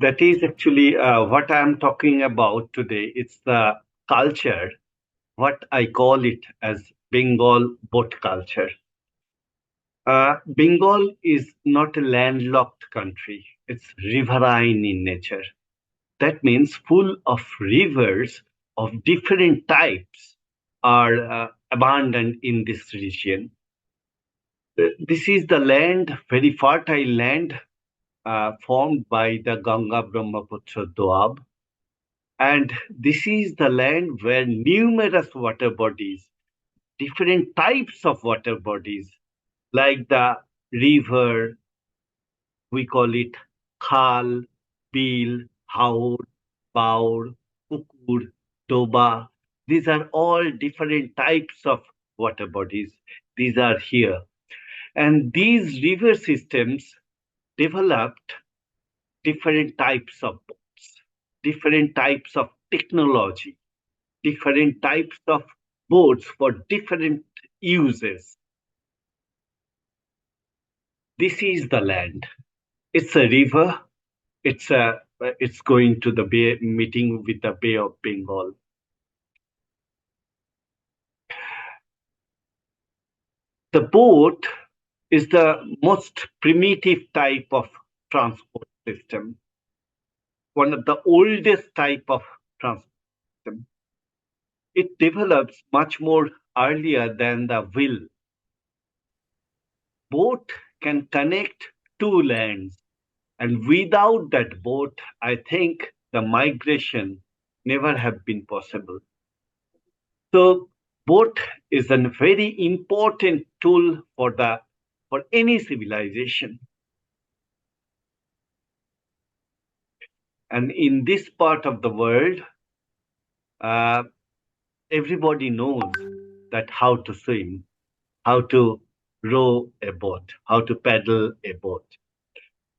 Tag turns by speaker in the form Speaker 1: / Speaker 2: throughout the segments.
Speaker 1: That is actually what I'm talking about today. It's the culture, what I call it as Bengal boat culture. Bengal is not a landlocked country. It's riverine in nature. That means full of rivers of different types are abundant in this region. This is the land, very fertile land, formed by the Ganga Brahmaputra Doab. And this is the land where numerous water bodies, different types of water bodies, like the river, we call it Khal, Bil, Haur, Baur, Pukur, Doba. These are all different types of water bodies. These are here. And these river systems developed different types of boats, different types of technology, different types of boats for different uses. This is the land. It's a river. It's going to the bay, meeting with the Bay of Bengal. The boat is the most primitive type of transport system, one of the oldest type of transport system. It develops much more earlier than the wheel. Boat can connect two lands, and without that boat, I think the migration never have been possible. So boat is a very important tool for any civilization. And in this part of the world, uh, everybody knows that how to swim, how to row a boat, how to paddle a boat.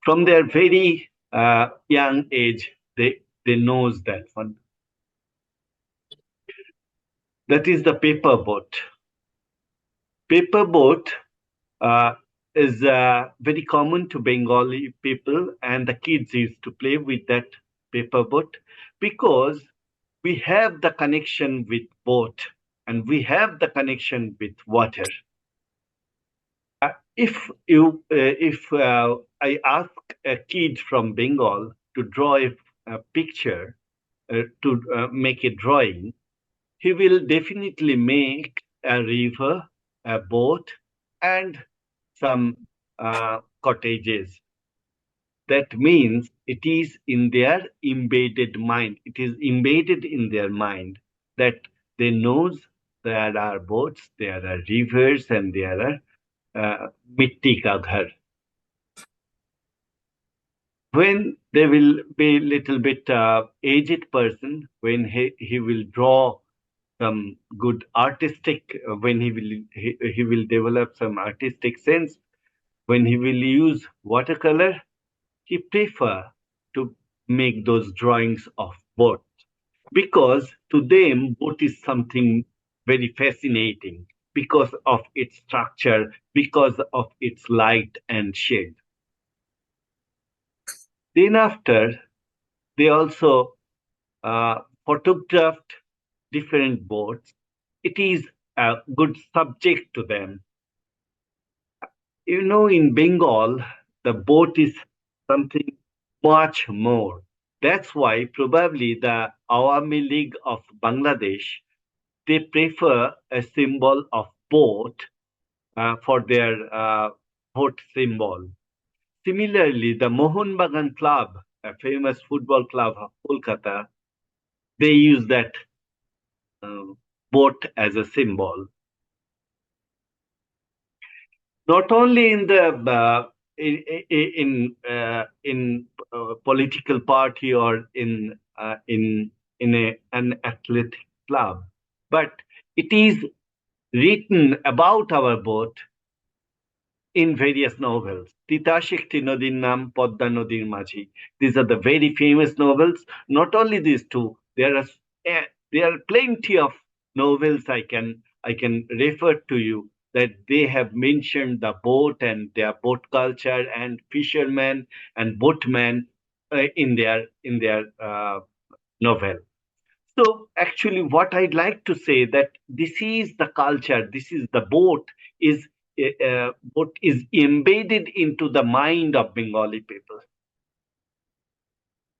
Speaker 1: From their very young age, they knows that one. That is the paper boat. Paper boat uh, is very common to Bengali people, and the kids used to play with that paper boat because we have the connection with boat and we have the connection with water. If I ask a kid from Bengal to draw a picture, to make a drawing, he will definitely make a river, a boat, and some cottages. That means it is in their embedded mind. It is embedded in their mind that they knows there are boats, there are rivers, and there are mitti ka ghar. When they will be little bit aged person, when he will draw some good artistic, when he will develop some artistic sense, when he will use watercolor, he prefer to make those drawings of boat because to them boat is something very fascinating because of its structure, because of its light and shade. Then after, they also photographed different boats. It is a good subject to them. In Bengal, the boat is something much more. That's why probably the Awami League of Bangladesh, they prefer a symbol of boat for their boat symbol. Similarly, the Mohun Bagan Club, a famous football club of Kolkata, they use that uh, boat as a symbol. Not only in the political party or an athletic club, but it is written about our boat in various novels. Titashikti Nodir Nam, Podda Nodir Majhi. These are the very famous novels. Not only these two, there are plenty of novels I can refer to you that they have mentioned the boat and their boat culture and fishermen and boatmen. in their novel. So actually, what I'd like to say that this is the culture. This is the boat is embedded into the mind of Bengali people.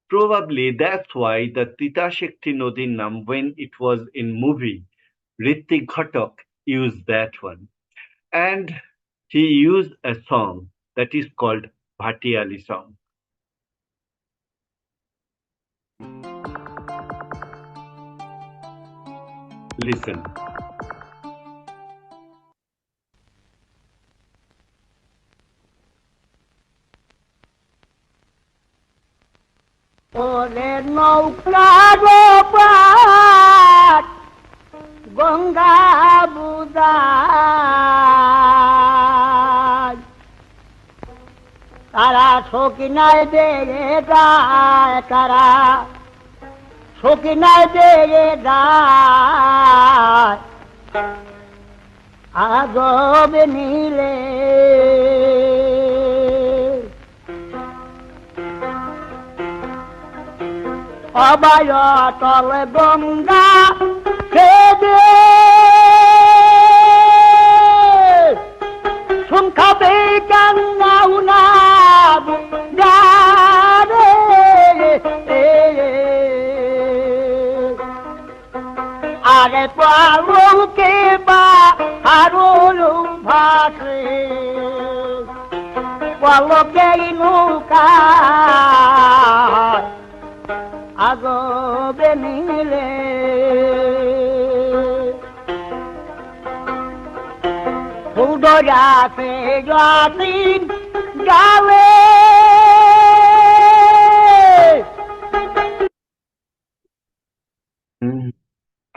Speaker 1: Probably that's why the Tita Shakti Nodinam, when it was in movie, Ritik Ghatak used that one. And he used a song that is called Bhatiyali song. Listen.
Speaker 2: ওরে নৌকার পাট গঙ্গা বুদায় তারা সকিনায় দেগে যায় তারা সকিনায় দেগে যায় আজব নীলে অবায় তলে গঙ্গা খেদে সংখ্যাবে কান্নাও না গারে আরে পালকে বা হারুলু ভাসে পলকে নৌকা আগবে নীলে ফুডরাতে জাতিন গালে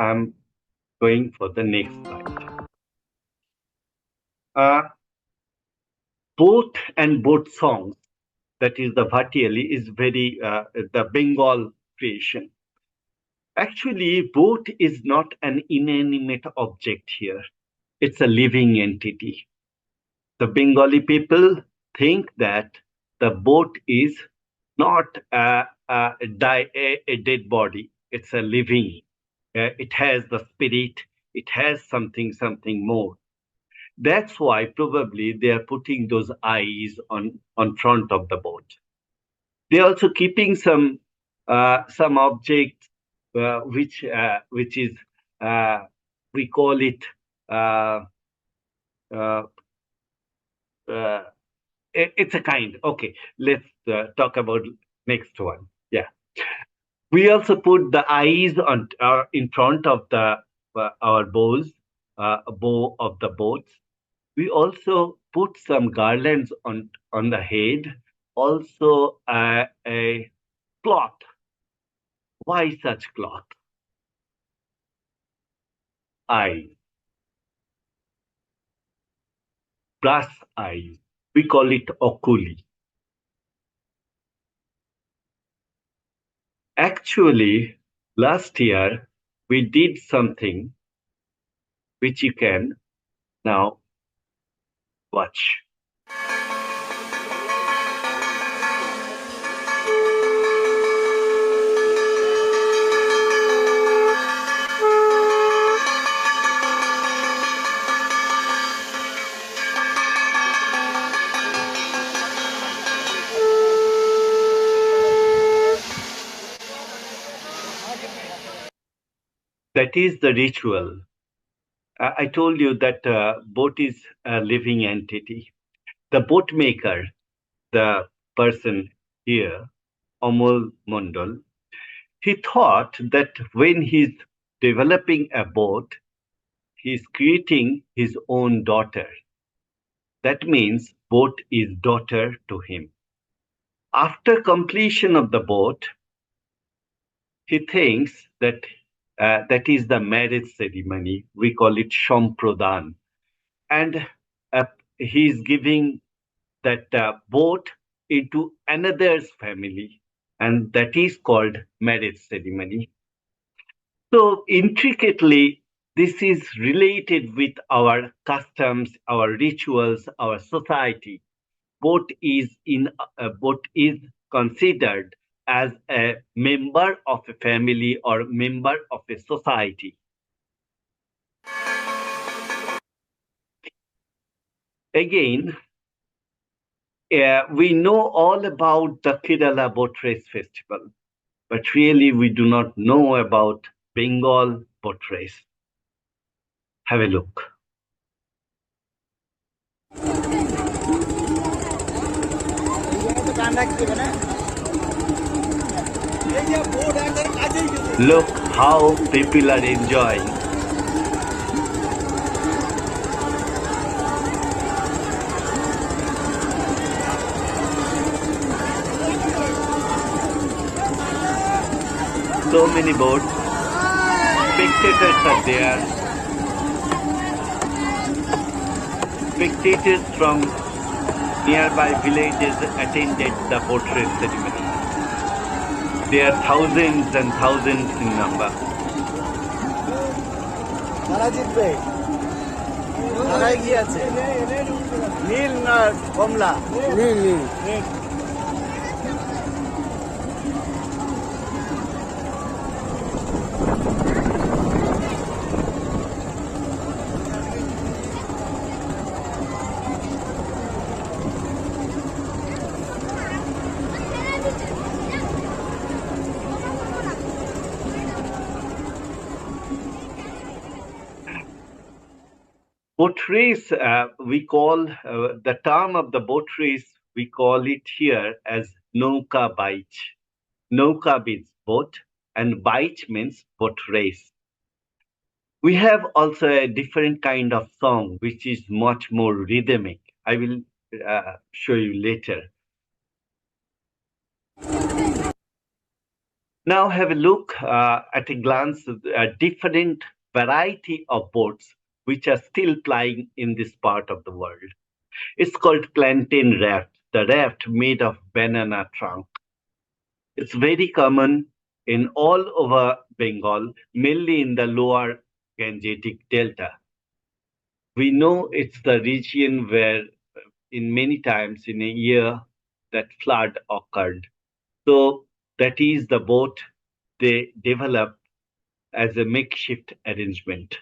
Speaker 1: I'm going for the next slide. Boat and boat songs, that is the Bhatiyali, is very the Bengal creation. Actually, boat is not an inanimate object here. It's a living entity. The Bengali people think that the boat is not a dead body. It's a living. It has the spirit. It has something more. That's why probably they are putting those eyes on front of the boat. They're also keeping some object which is we call it uh, uh, it's a kind. Okay, let's talk about next one. Yeah, we also put the eyes on in front of the our bow of the boats. We also put some garlands on the head. Also a cloth. Why such cloth? Eyes, brass eyes. We call it oculi. Actually, last year we did something which you can now watch. That is the ritual. I told you that boat is a living entity. The boat maker, the person here, Amol Mondal, he thought that when he's developing a boat, he's creating his own daughter. That means boat is daughter to him. After completion of the boat, he thinks that that is the marriage ceremony. We call it Shamprodan. And he's giving that boat into another's family, and that is called marriage ceremony. So intricately, this is related with our customs, our rituals, our society. Boat is considered as a member of a family or member of a society. Again, we know all about the Kerala Boat Race Festival, but really we do not know about Bengal boat race. Have a look. Look how people are enjoying. So many boats. Spectators are there. Spectators from nearby villages attended the boat race ceremony. There are thousands and thousands in number. Boat race, we call the term of the boat race, we call it here as Nauka Bite. Nauka means boat and bite means boat race. We have also a different kind of song which is much more rhythmic. I will show you later. Now have a look at a glance at a different variety of boats which are still plying in this part of the world. It's called plantain raft, the raft made of banana trunk. It's very common in all over Bengal, mainly in the lower Gangetic Delta. We know it's the region where in many times in a year that flood occurred. So that is the boat they developed as a makeshift arrangement.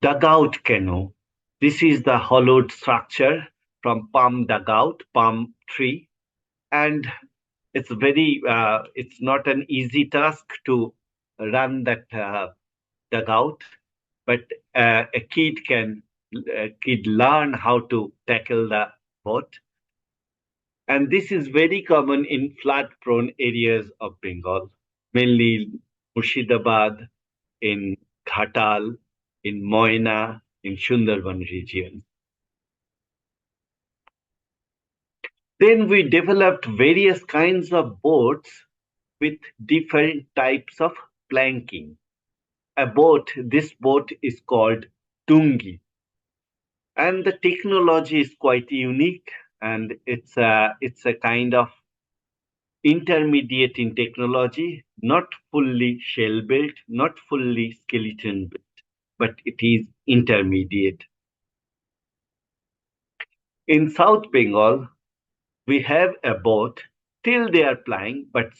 Speaker 1: Dugout canoe. This is the hollowed structure from palm dugout, palm tree, and it's not an easy task to run that dugout, but a kid learn how to tackle the boat. And this is very common in flood-prone areas of Bengal, mainly Murshidabad, in Ghatal, in Moyna, in Sundarban region. Then we developed various kinds of boats with different types of planking. This boat is called Tungi. And the technology is quite unique and it's a kind of intermediate in technology, not fully shell built, not fully skeleton built, but it is intermediate. In South Bengal, we have a boat, still they are plying, but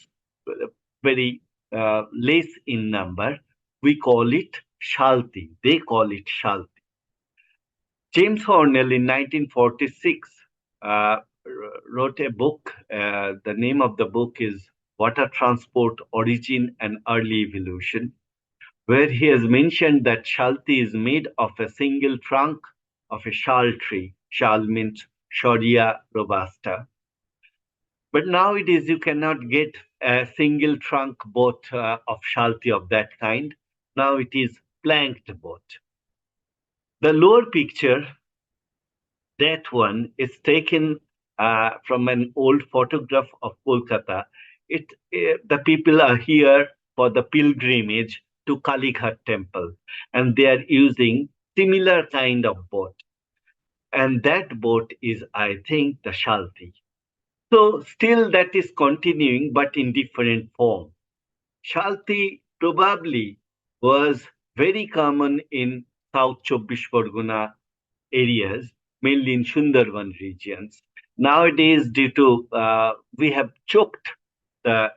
Speaker 1: very less in number. We call it Shalti. They call it Shalti. James Hornell in 1946 wrote a book. The name of the book is Water Transport Origin and Early Evolution, where he has mentioned that Shalti is made of a single trunk of a shal tree. Shal means Shoria robusta. But nowadays you cannot get a single trunk boat of Shalti of that kind. Now it is planked boat. The lower picture, that one is taken from an old photograph of Kolkata. The people are here for the pilgrimage to Kalighat temple, and they are using similar kind of boat. And that boat is, I think, the Shalti. So still that is continuing, but in different form. Shalti probably was very common in South Chobbish Pargona areas, mainly in Sundarban regions. Nowadays, due to we have choked the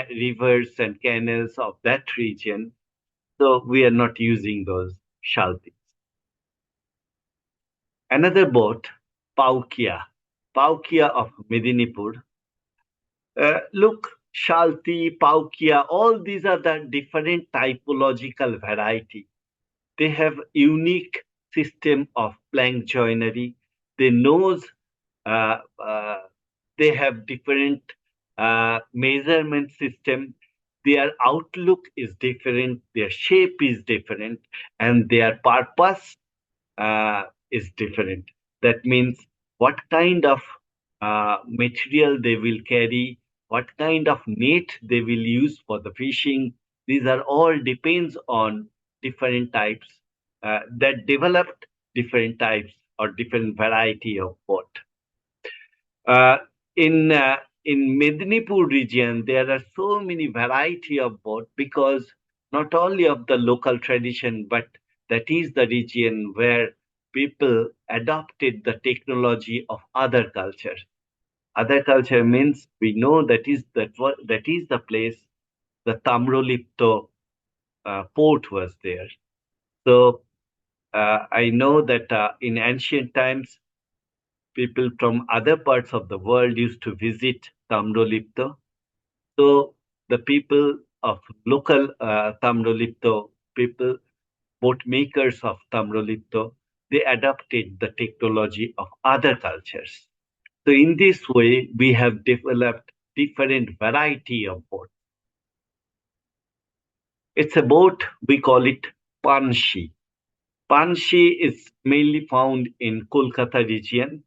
Speaker 1: rivers and canals of that region, so we are not using those shaltis. Another boat, Paukia, Paukia of Medinipur. Look, Shalti, Paukia, all these are the different typological variety. They have unique system of plank joinery. They knows uh, uh, they have different measurement system. Their outlook is different, their shape is different, and their purpose uh, is different. That means what kind of material they will carry, what kind of net they will use for the fishing. These are all depends on different types that developed different types or different variety of boat. Uh, in Medinipur region, there are so many variety of boat because not only of the local tradition, but that is the region where people adopted the technology of other culture. Other culture means we know that is the place the Tamrolipto port was there. So I know that in ancient times people from other parts of the world used to visit Tamrolipto. So the people of local Tamrolipto people, boat makers of Tamrolipto, they adopted the technology of other cultures. So in this way, we have developed different variety of boats. It's a boat, we call it Panshi. Panshi is mainly found in Kolkata region.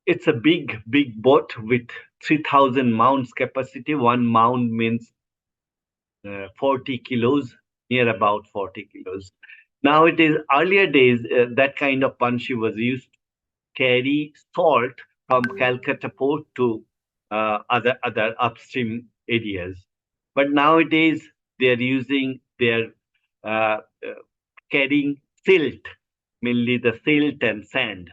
Speaker 1: It's a big boat with 3,000 mounds capacity. One mound means 40 kilos, near about 40 kilos. Nowadays, earlier days, that kind of panchi was used to carry salt from Calcutta port to other upstream areas. But nowadays, they're uh, uh, carrying silt, mainly the silt and sand.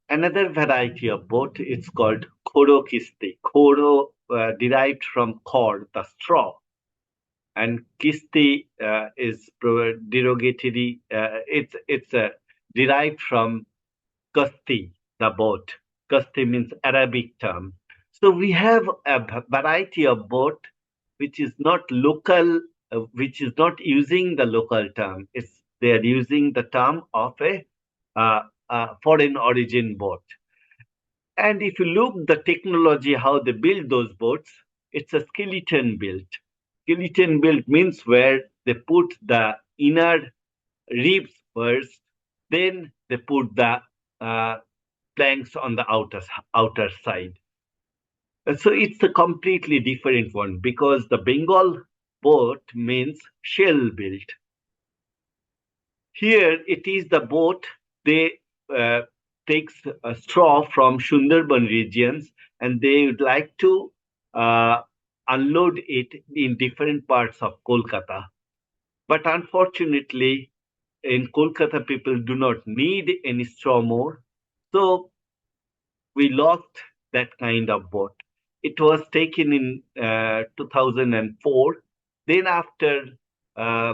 Speaker 1: Another variety of boat is called Khoro Kisti. Khoro derived from khor, the straw, and Kisti is derogatory. It's derived from Kasti, the boat. Kasti means Arabic term. So we have a variety of boat which is not local, which is not using the local term. It's they are using the term of a foreign origin boat. And if you look the technology, how they build those boats, it's a skeleton built. Skeleton built means where they put the inner ribs first, then they put the uh, planks on the outer side. So it's a completely different one because the Bengal boat means shell built. Here it is the boat they takes a straw from Sundarban regions and they would like to uh, unload it in different parts of Kolkata. But unfortunately, in Kolkata, people do not need any straw more. So we lost that kind of boat. It was taken in 2004. Then after uh,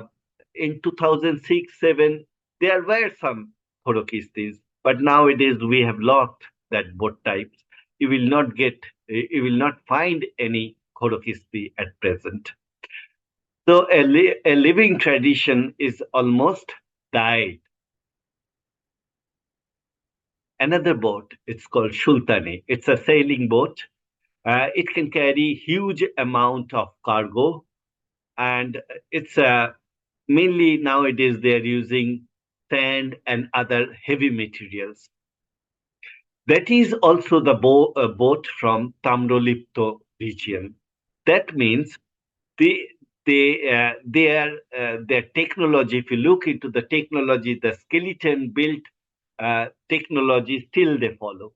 Speaker 1: in 2006, 7, there were some Horokistis, but nowadays we have lost that boat types. You will not find any Horokisti at present. So a living tradition is almost died. Another boat, it's called Sultani. It's a sailing boat. It can carry huge amount of cargo, and it's mainly nowadays they are using sand and other heavy materials. That is also the boat from Tamrolipto region. That means they their technology. If you look into the technology, the skeleton built technology still they follow.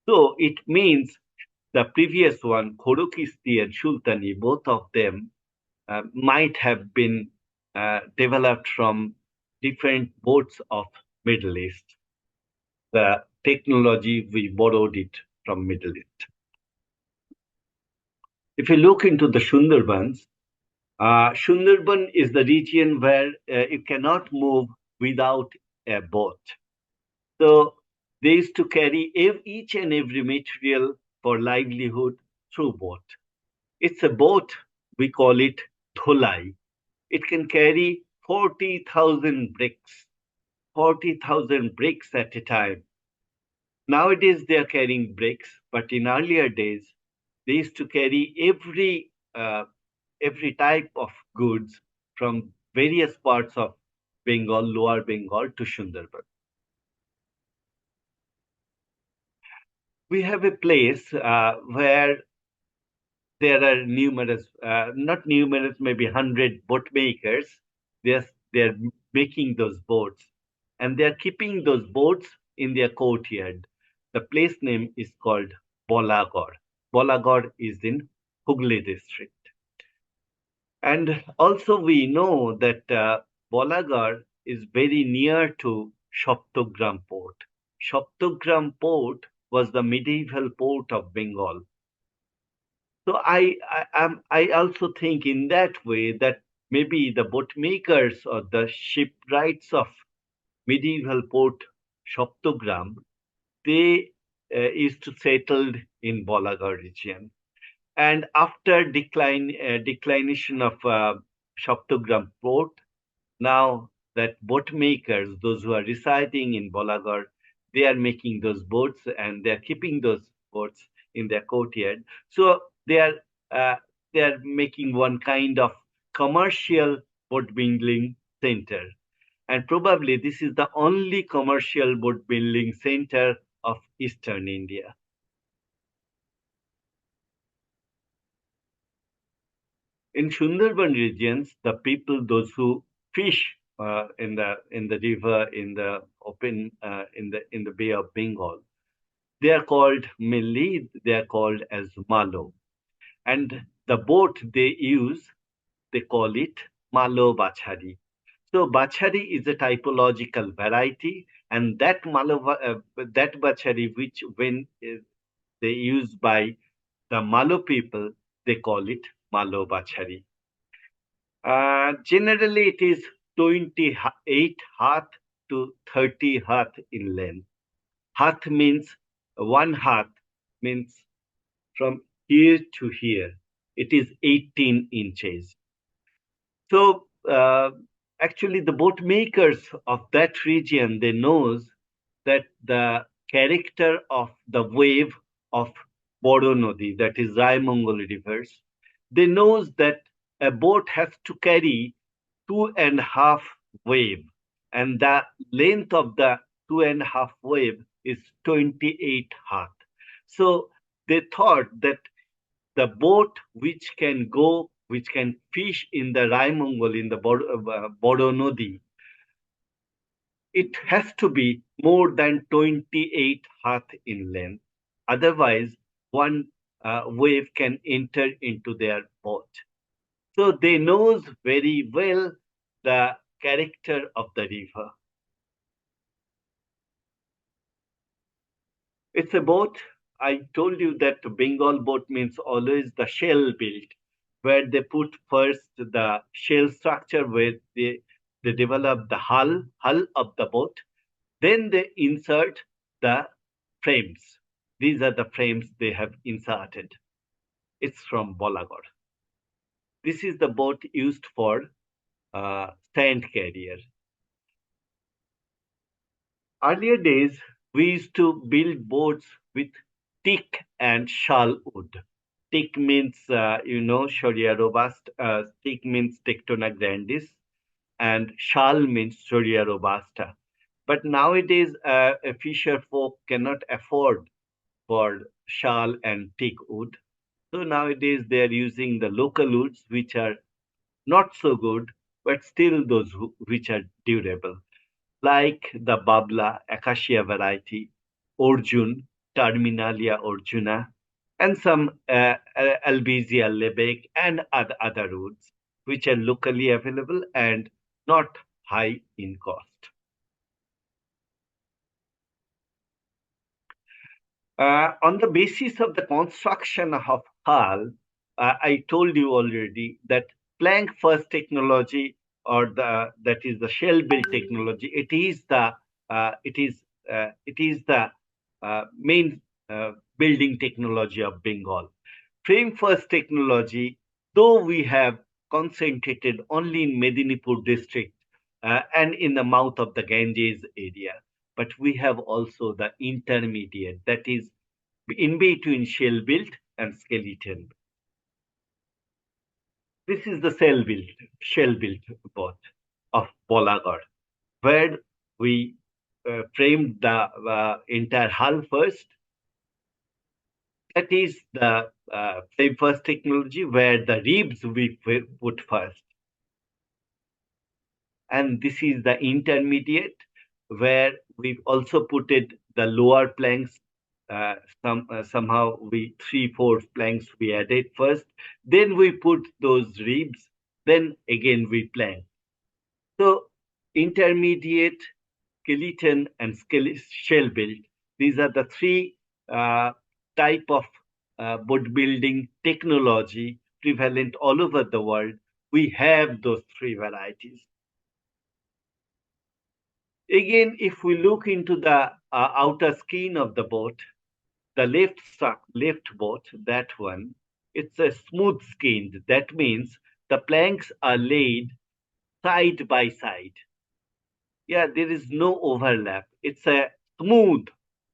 Speaker 1: So it means the previous one, Khodokisti and Sultani, both of them might have been developed from different boats of Middle East. The technology, we borrowed it from Middle East. If you look into the Sundarbans, Sundarban is the region where you cannot move without a boat. So they used to carry each and every material for livelihood through boat. It's a boat, we call it Tholai. It can carry 40,000 bricks, 40,000 bricks at a time. Nowadays they are carrying bricks, but in earlier days they used to carry every type of goods from various parts of Bengal, Lower Bengal to Sundarban. We have a place where there are numerous, not numerous, maybe 100 boat makers. They're making those boats, and they're keeping those boats in their courtyard. The place name is called Bolagor. Bolagor is in Hooghly district. And also we know that Bolagar is very near to Shoptogram port. Shoptogram port was the medieval port of Bengal. So I also think in that way that maybe the boat makers or the shipwrights of medieval port Shoptogram, they used to settled in Bolagar region. And after declination of Shoptogram port, now that boat makers, those who are residing in Bolagar, they are making those boats and they are keeping those boats in their courtyard. So uh, they are making one kind of commercial boat building center, and probably this is the only commercial boat building center of Eastern India. In Sundarban regions, the people, those who fish in the river, in the open, in the Bay of Bengal, they are called mainly. They are called as malo, and the boat they use, they call it malo bachari. So bachari is a typological variety, and that bachari, which when they used by the Malo people, they call it malo bachari. Generally, it is 28 hath to 30 hath in length. Hath means one hath means from here to here. It is 18 inches. So actually, the boat makers of that region, they knows that the character of the wave of Bodo Nodi, that is Raimongol rivers, they knows that a boat has to carry 2.5 wave, and the length of the 2.5 wave is 28 hath. So they thought that the boat which can fish in the Raimongol, in the Bodo Nodi, it has to be more than 28 hath in length. Otherwise, one wave can enter into their boat. So they knows very well the character of the river. It's a boat. I told you that Bengal boat means always the shell built, where they put first the shell structure where they develop the hull of the boat. Then they insert the frames. These are the frames they have inserted. It's from Bolagor. This is the boat used for sand carrier. Earlier days, we used to build boats with teak and shal wood. Teak means, Shoria robust. Teak means Tectona grandis, and shal means Shoria robusta. But nowadays, a fisher folk cannot afford for shal and teak wood. So nowadays, they are using the local woods, which are not so good, but still those which are durable, like the Babla acacia variety, Orjun, Terminalia orjuna, and some Albizia lebec and other woods, which are locally available and not high in cost. On the basis of the construction of hull, I told you already that plank first technology, or that is the shell built technology. It is the main building technology of Bengal. Frame first technology, though we have concentrated only in Medinipur district and in the mouth of the Ganges area, but we have also the intermediate, that is in between shell built and skeleton. This is the shell built boat of Bolagar, where we framed the entire hull first. That is the frame first technology, where the ribs we put first. And this is the intermediate, where we've also put it the lower planks. Somehow we 3/4 planks we added first, then we put those ribs, then again we plank. So intermediate, skeleton, and shell built, these are the three type of boat building technology prevalent all over the world. We have those three varieties. Again, if we look into the outer skin of the boat, the left boat, that one, it's a smooth skinned. That means the planks are laid side by side. Yeah, there is no overlap. It's a smooth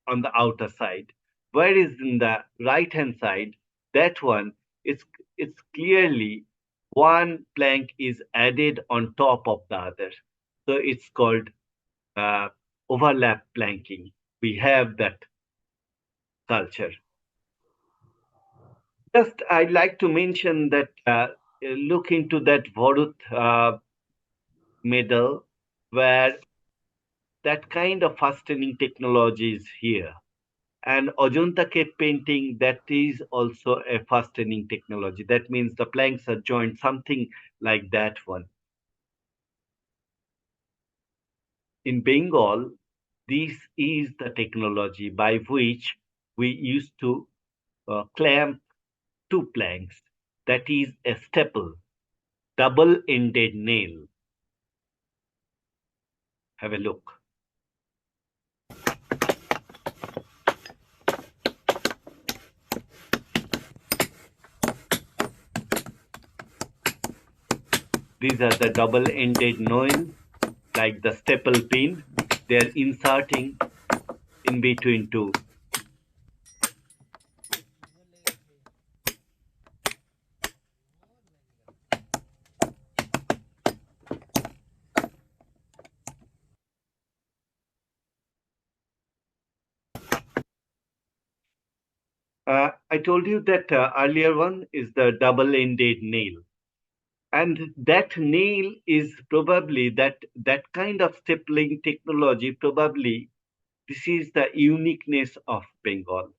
Speaker 1: on the outer side. Whereas in the right hand side, that one, it's clearly one plank is added on top of the other. So it's called uh, overlap planking. We have that culture. Just I'd like to mention that look into that Bharut medal, where that kind of fastening technology is here. And Ajanta cave painting, that is also a fastening technology. That means the planks are joined, something like that one. In Bengal, this is the technology by which we used to clamp two planks. That is a staple, double-ended nail. Have a look. These are the double-ended nail, like the staple pin. They're inserting in between two. I told you that earlier one is the double-ended nail. And that nail is probably that kind of stapling technology, probably this is the uniqueness of Bengal.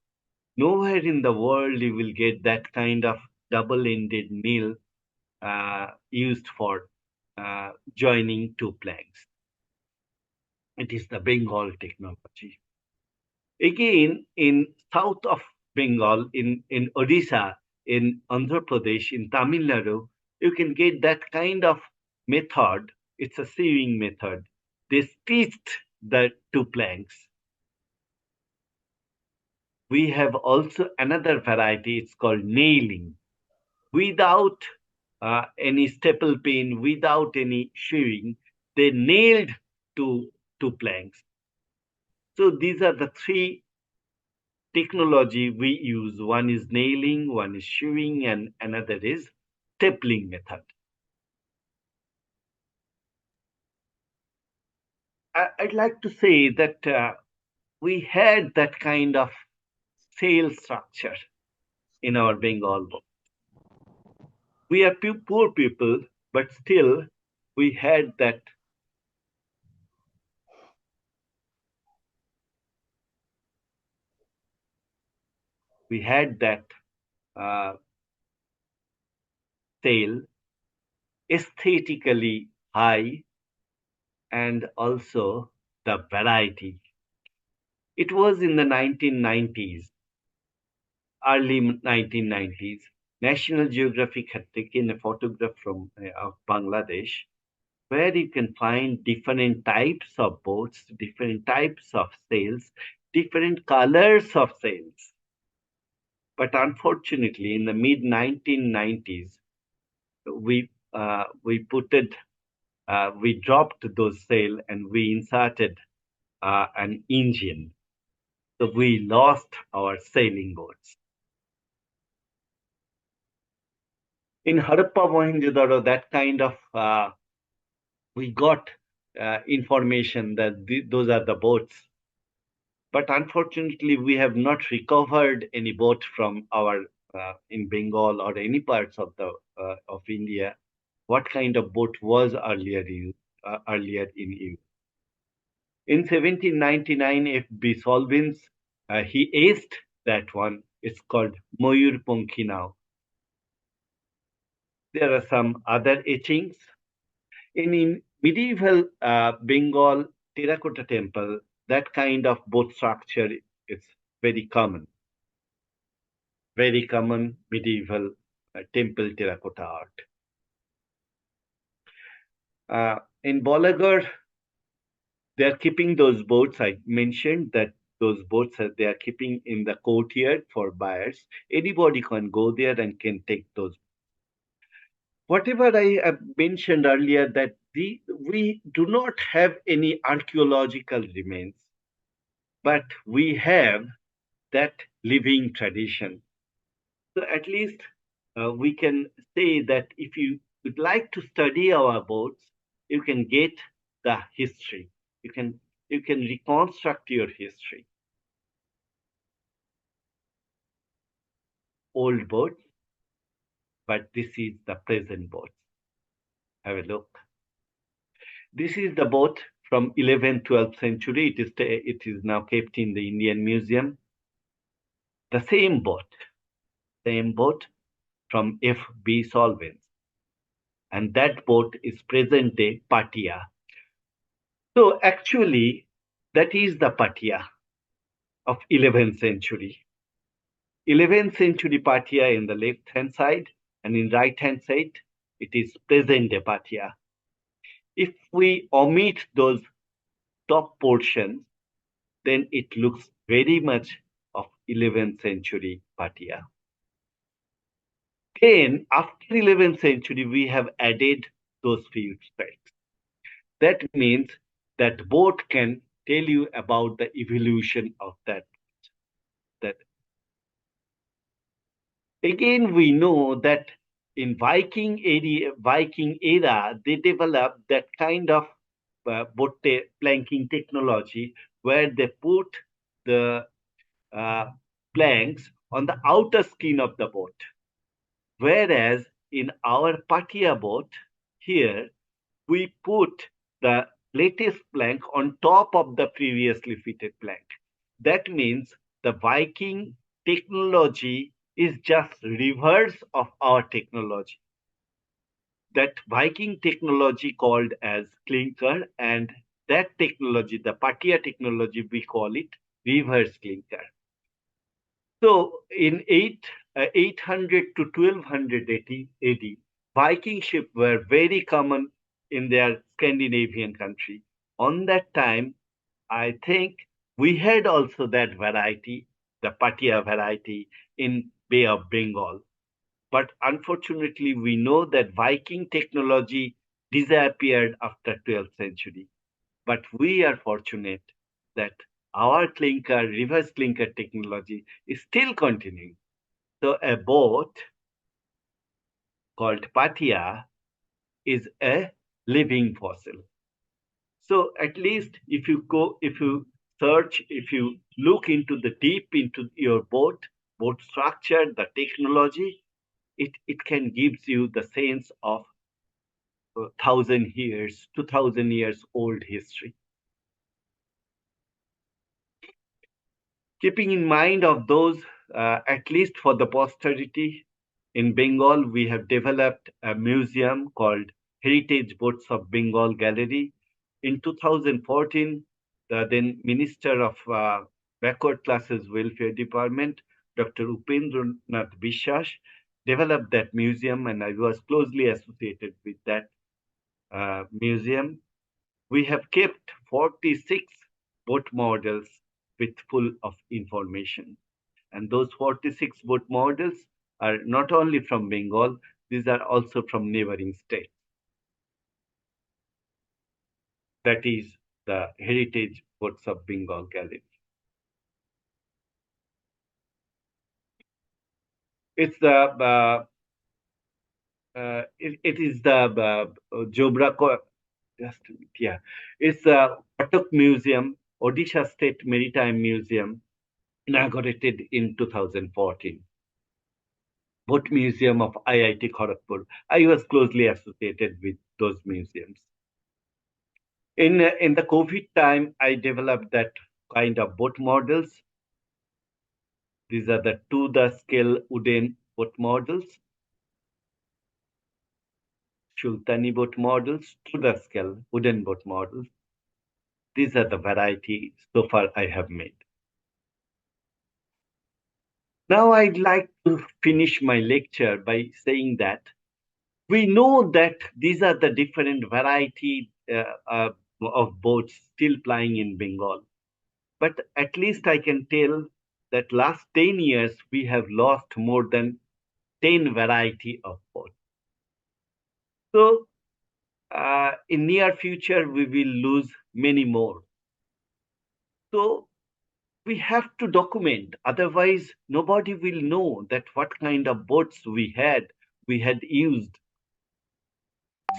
Speaker 1: Nowhere in the world you will get that kind of double-ended nail used for joining two planks. It is the Bengal technology. Again, in south of Bengal, in Odisha, in Andhra Pradesh, in Tamil Nadu, you can get that kind of method. It's a sewing method. They stitched the two planks. We have also another variety, it's called nailing. Without any staple pin, without any sewing, they nailed two planks. So these are the three technology we use. One is nailing, one is sewing, and another is stapling method. I'd like to say that we had that kind of sail structure in our Bengal book. We are poor people, but still we had that uh, sail aesthetically high, and also the variety. It was in the 1990s, early 1990s. National Geographic had taken a photograph from of Bangladesh where you can find different types of boats, different types of sails, different colors of sails. But unfortunately, in the mid 1990s, we dropped those sail and we inserted an engine. So we lost our sailing boats. In Harappa Mohenjo-daro, that kind of we got information that those are the boats. But unfortunately, we have not recovered any boat from our in Bengal or any parts of the of India. What kind of boat was earlier in use? In 1799, F.B. Solvins he aced that one. It's called Mayur Pankhi now. There are some other etchings. In medieval Bengal terracotta temple, that kind of boat structure is very common. Very common medieval temple terracotta art. In Bolagar, they are keeping those boats. I mentioned that those boats they are keeping in the courtyard for buyers. Anybody can go there and can take those. Whatever I mentioned earlier, that we do not have any archaeological remains, but we have that living tradition. So at least we can say that if you would like to study our boats, you can get the history. You can reconstruct your history. Old boats, but this is the present boats. Have a look. This is the boat from 11th, 12th century. It is now kept in the Indian Museum. The same boat from F.B. Solvins. And that boat is present day Patia. So actually, that is the Patia of 11th century. 11th century Patia in the left hand side, and in right hand side, it is present day Patia. If we omit those top portions, then it looks very much of 11th century Patia. Then, after 11th century, we have added those few specs. That means that boat can tell you about the evolution of that. Again, we know that in Viking era, they developed that kind of boat planking technology where they put the uh, planks on the outer skin of the boat. Whereas in our Patia boat here, we put the latest plank on top of the previously fitted plank. That means the Viking technology is just reverse of our technology. That Viking technology called as clinker, and that technology, the Patia technology, we call it reverse clinker. So in 800 to 1200 AD, Viking ships were very common in their Scandinavian country. On that time, I think we had also that variety, the Patia variety in Bay of Bengal. But unfortunately, we know that Viking technology disappeared after 12th century. But we are fortunate that our clinker, reverse clinker technology is still continuing. So a boat called Patia is a living fossil. So at least if you search, if you look into the deep into your boat structure, the technology, it can gives you the sense of 1,000 years, 2,000 years old history. Keeping in mind of those, at least for the posterity, in Bengal, we have developed a museum called Heritage Boats of Bengal Gallery. In 2014, the then Minister of Backward Classes Welfare Department, Dr. Upendranath Bishwas, developed that museum, and I was closely associated with that museum. We have kept 46 boat models with full of information. And those 46 boat models are not only from Bengal, these are also from neighboring states. That is the Heritage Boats of Bengal Gallery. It's the it is the Jobra. Just a minute, yeah, it's the Cuttack Museum, Odisha State Maritime Museum, inaugurated in 2014. Boat Museum of IIT-Kharagpur. I was closely associated with those museums. In the COVID time, I developed that kind of boat models. These are the to the scale wooden boat models, Sultani boat models, to the scale wooden boat models. These are the variety so far I have made. Now I'd like to finish my lecture by saying that we know that these are the different variety of boats still plying in Bengal. But at least I can tell that last 10 years we have lost more than 10 variety of boats. So in near future we will lose many more. So we have to document, otherwise nobody will know that what kind of boats we had used.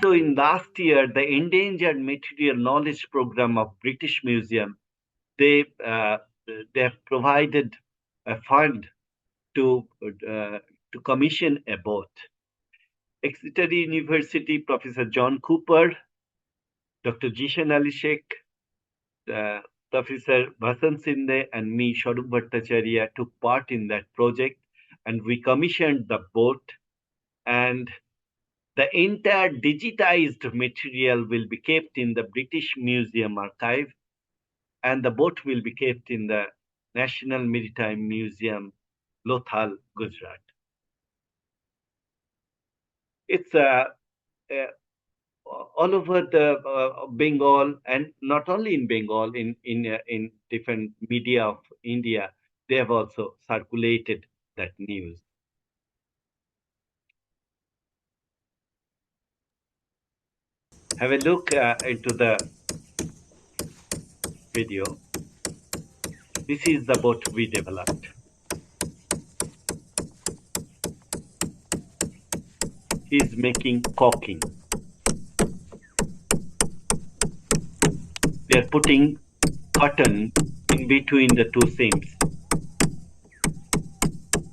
Speaker 1: So in last year, the Endangered Material Knowledge Programme of British Museum, they uh, they have provided a fund to to commission a boat. Exeter University, Professor John Cooper, Dr. Jishan Ali Sheikh, uh, Professor Bhasan Sinde, and me, Swarup Bhattacharyya, took part in that project, and we commissioned the boat. And the entire digitized material will be kept in the British Museum archive, and the boat will be kept in the National Maritime Museum, Lothal, Gujarat. It's uh, all over the Bengal, and not only in Bengal, in different media of India, they have also circulated that news. Have a look into the video. This is the boat we developed. He's making caulking. They're putting cotton in between the two seams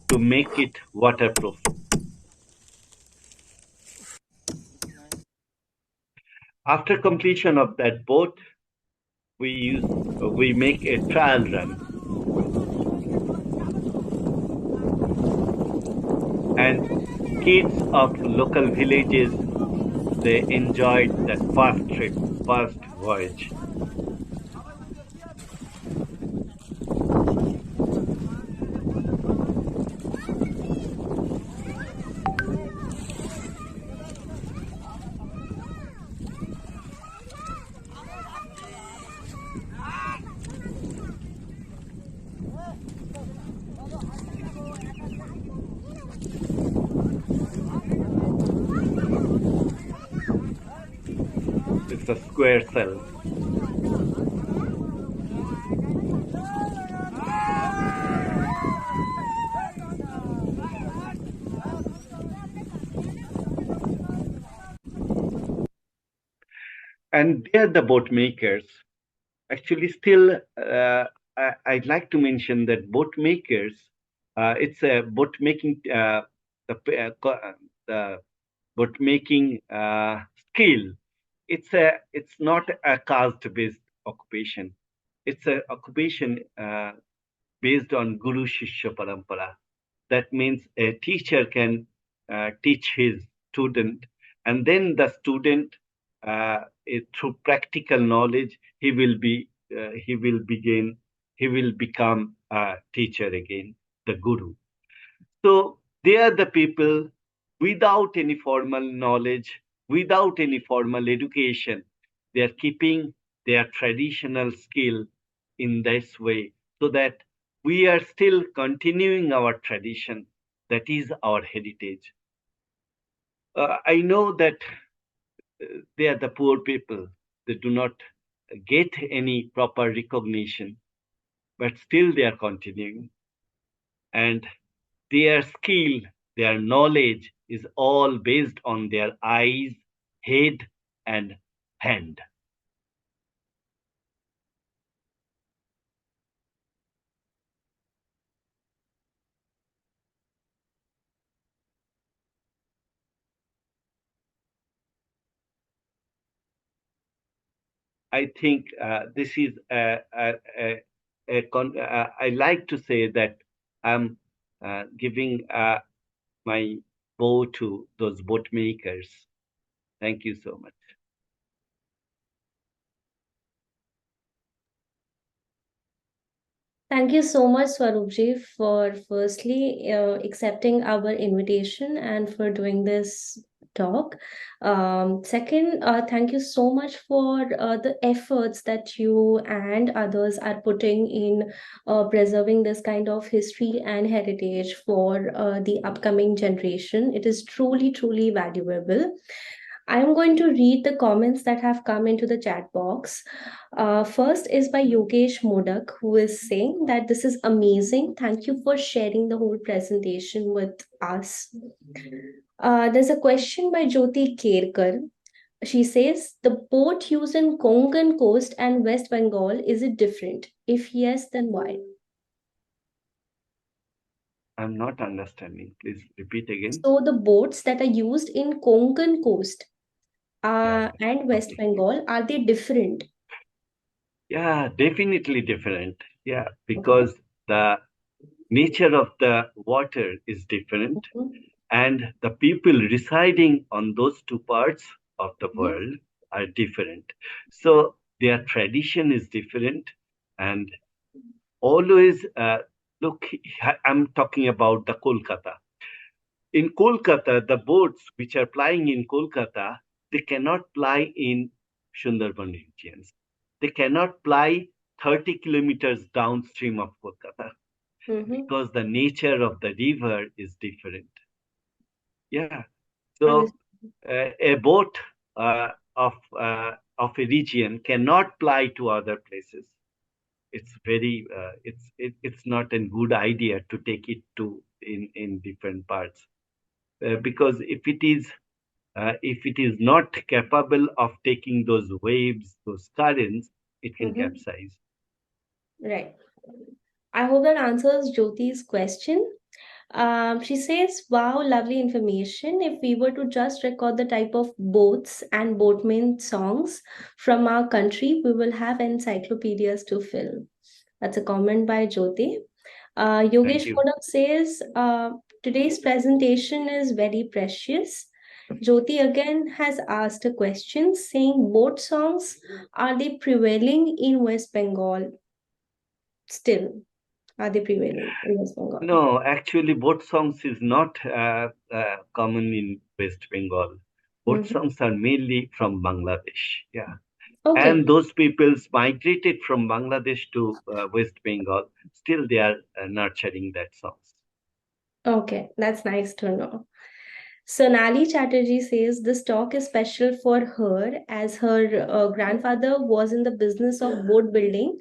Speaker 1: to make it waterproof. After completion of that boat, we make a trial run, and kids of local villages, they enjoyed that first trip, first voyage. It's a square cell. And they're the boat makers. Actually, still, I'd like to mention that boat makers, it's a boat making, the boat making skill. It's not a caste-based occupation. It's an occupation based on Guru Shishya Parampara. That means a teacher can teach his student, and then the student, through practical knowledge, he will begin he will become a teacher again, the guru. So they are the people without any formal knowledge, without any formal education. They are keeping their traditional skill in this way so that we are still continuing our tradition. That is our heritage. I know that they are the poor people. They do not get any proper recognition, but still they are continuing. And their skill, their knowledge is all based on their eyes, head, and hand. I think this is I like to say that I'm giving my bow to those boat makers. Thank you so much.
Speaker 3: Thank you so much, Swarupji, for firstly accepting our invitation and for doing this talk. Second, thank you so much for the efforts that you and others are putting in preserving this kind of history and heritage for the upcoming generation. It is truly, truly valuable. I am going to read the comments that have come into the chat box. First is by Yogesh Modak, who is saying that this is amazing. Thank you for sharing the whole presentation with us. There's a question by Jyoti Kerkar. She says, the boat used in Konkan coast and West Bengal, is it different? If yes, then why?
Speaker 1: I'm not understanding. Please repeat again.
Speaker 3: So the boats that are used in Konkan coast
Speaker 1: Yeah,
Speaker 3: and West
Speaker 1: okay.
Speaker 3: Bengal, are they different?
Speaker 1: Yeah, definitely different. Yeah, because the nature of the water is different, and the people residing on those two parts of the world are different. So their tradition is different, and always look, I'm talking about the Kolkata. In Kolkata, the boats which are plying in Kolkata, they cannot ply in Sundarban regions. They cannot ply 30 kilometers downstream of Kolkata because the nature of the river is different. Yeah. So a boat of a region cannot ply to other places. It's very it's not a good idea to take it to in different parts because if it is not capable of taking those waves, those currents, it can capsize.
Speaker 3: Right. I hope that answers Jyoti's question. She says, wow, lovely information. If we were to just record the type of boats and boatmen songs from our country, we will have encyclopedias to fill. That's a comment by Jyoti.
Speaker 1: Thank
Speaker 3: Yogesh
Speaker 1: you.
Speaker 3: Modak says, today's presentation is very precious. Jyoti again has asked a question saying, boat songs, are they prevailing in West Bengal still? Are they prevailing in West Bengal?
Speaker 1: No, actually, boat songs is not common in West Bengal. Boat songs are mainly from Bangladesh. Yeah.
Speaker 3: Okay.
Speaker 1: And those peoples migrated from Bangladesh to West Bengal. Still, they are nurturing that songs.
Speaker 3: Okay, that's nice to know. Sonali Chatterjee says this talk is special for her as her grandfather was in the business of boat building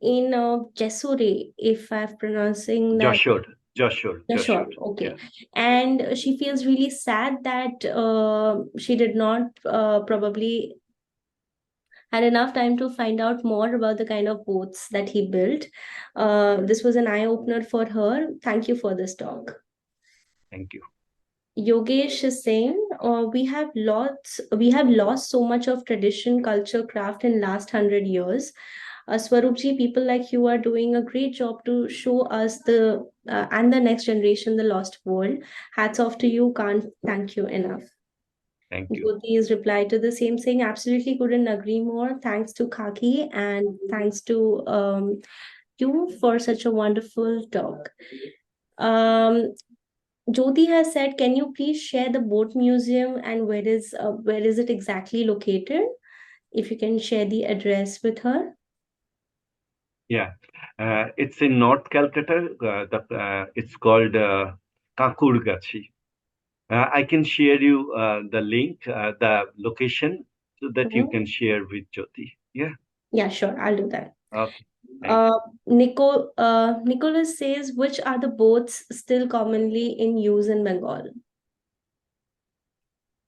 Speaker 3: in Jesure, if I'm pronouncing that.
Speaker 1: Joshua, Joshua,
Speaker 3: Yeah,
Speaker 1: Joshua.
Speaker 3: sure. Okay.
Speaker 1: Yeah.
Speaker 3: And she feels really sad that she did not probably had enough time to find out more about the kind of boats that he built. This was an eye opener for her. Thank you for this talk.
Speaker 1: Thank you.
Speaker 3: Yogesh is saying, we have lost so much of tradition, culture, craft in last 100 years. Swarupji, people like you are doing a great job to show us the and the next generation the lost world. Hats off to you. Can't thank you enough.
Speaker 1: Thank you.
Speaker 3: Jyoti's reply to the same saying, absolutely couldn't agree more. Thanks to Khaki and thanks to you for such a wonderful talk. Um, Jyoti has said, can you please share the boat museum and where is it exactly located? If you can share the address with her.
Speaker 1: Yeah, it's in North Calcutta. It's called Kakurgachi. I can share you the link, the location, so that you
Speaker 3: Mhm.
Speaker 1: can share with Jyoti. Yeah.
Speaker 3: Yeah, sure, I'll do that.
Speaker 1: Okay. Thank
Speaker 3: Uh, Nicholas says, which are the boats still commonly in use in Bengal?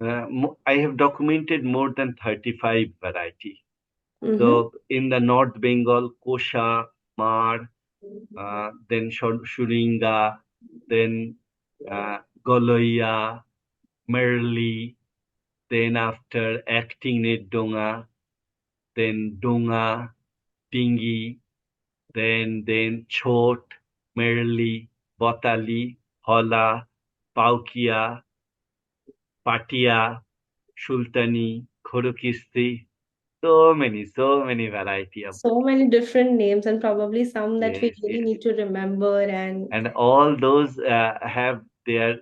Speaker 1: you. I have documented more than 35 variety.
Speaker 3: Mm-hmm.
Speaker 1: So in the North Bengal, Kosha, Mar, then Shuringa, then Goloya, Merli, then after Acting Donga, then Donga, Tingi, then Chot, Merli, Botali, Hola, Paukia, Patia, Sultani, Khorukisti, so many variety of
Speaker 3: So
Speaker 1: boats.
Speaker 3: many different names, and probably some that we
Speaker 1: Yes,
Speaker 3: really
Speaker 1: yes.
Speaker 3: need to remember. And
Speaker 1: And all those have their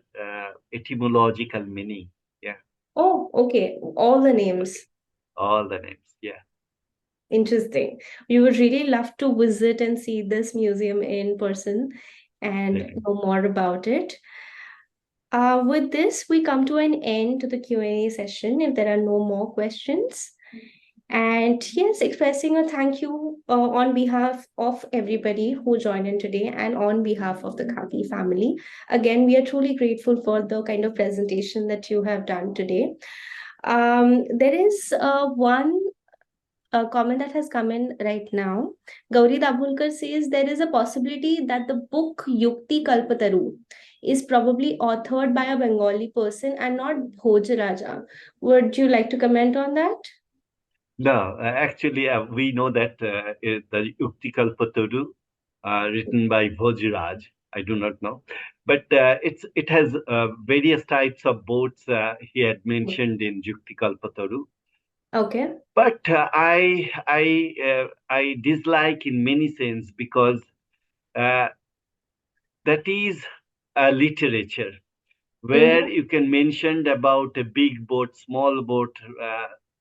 Speaker 1: etymological meaning. Yeah,
Speaker 3: oh, okay, all the names.
Speaker 1: all the names. Yeah,
Speaker 3: Interesting. We would really love to visit and see this museum in person and
Speaker 1: definitely.
Speaker 3: know more about it. With this, we come to an end to the Q&A session if there are no more questions. And yes, expressing a thank you on behalf of everybody who joined in today and on behalf of the Khaki family. Again, we are truly grateful for the kind of presentation that you have done today. There is one comment that has come in right now. Gauri Dabholkar says there is a possibility that the book Yukti Kalpataru is probably authored by a Bengali person and not Bhojaraja. Would you like to comment on that?
Speaker 1: No, actually, we know that the Uktikal Patodu, written by Bhojiraj, I do not know, but it has various types of boats he had mentioned in Yuktikal Patodu.
Speaker 3: Okay.
Speaker 1: But I dislike in many sense because uh, that is a literature where
Speaker 3: Mm-hmm.
Speaker 1: you can mention about a big boat, small boat,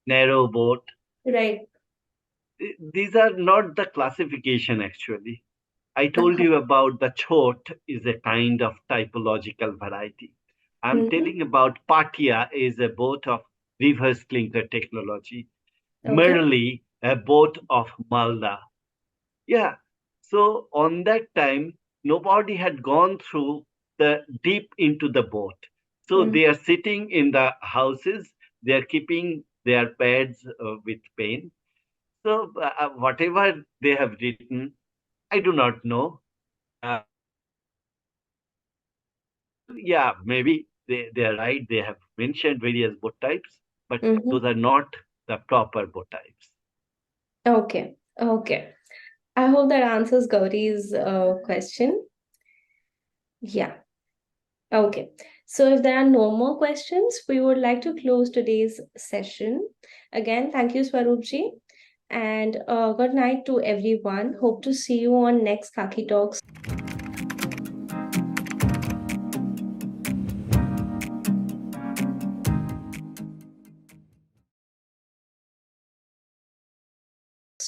Speaker 1: narrow boat.
Speaker 3: Right.
Speaker 1: These are not the classification actually. I told you about the chot is a kind of typological variety. I'm
Speaker 3: Mm-hmm.
Speaker 1: telling about Patia is a boat of reverse clinker technology.
Speaker 3: Okay.
Speaker 1: Merely a boat of Malda. Yeah. So on that time, nobody had gone through the deep into the boat. So
Speaker 3: Mm-hmm.
Speaker 1: they are sitting in the houses. They are keeping their beds with paint. So whatever they have written, I do not know. Well, yeah, maybe they are right. They have mentioned various boat types, but
Speaker 3: Mm-hmm.
Speaker 1: those are not the proper boat types.
Speaker 3: Okay. Okay. I hope that answers Gauri's question. Yeah. Okay. So if there are no more questions, we would like to close today's session. Again, thank you, Swarupji. And good night to everyone. Hope to see you on next Khaki Talks.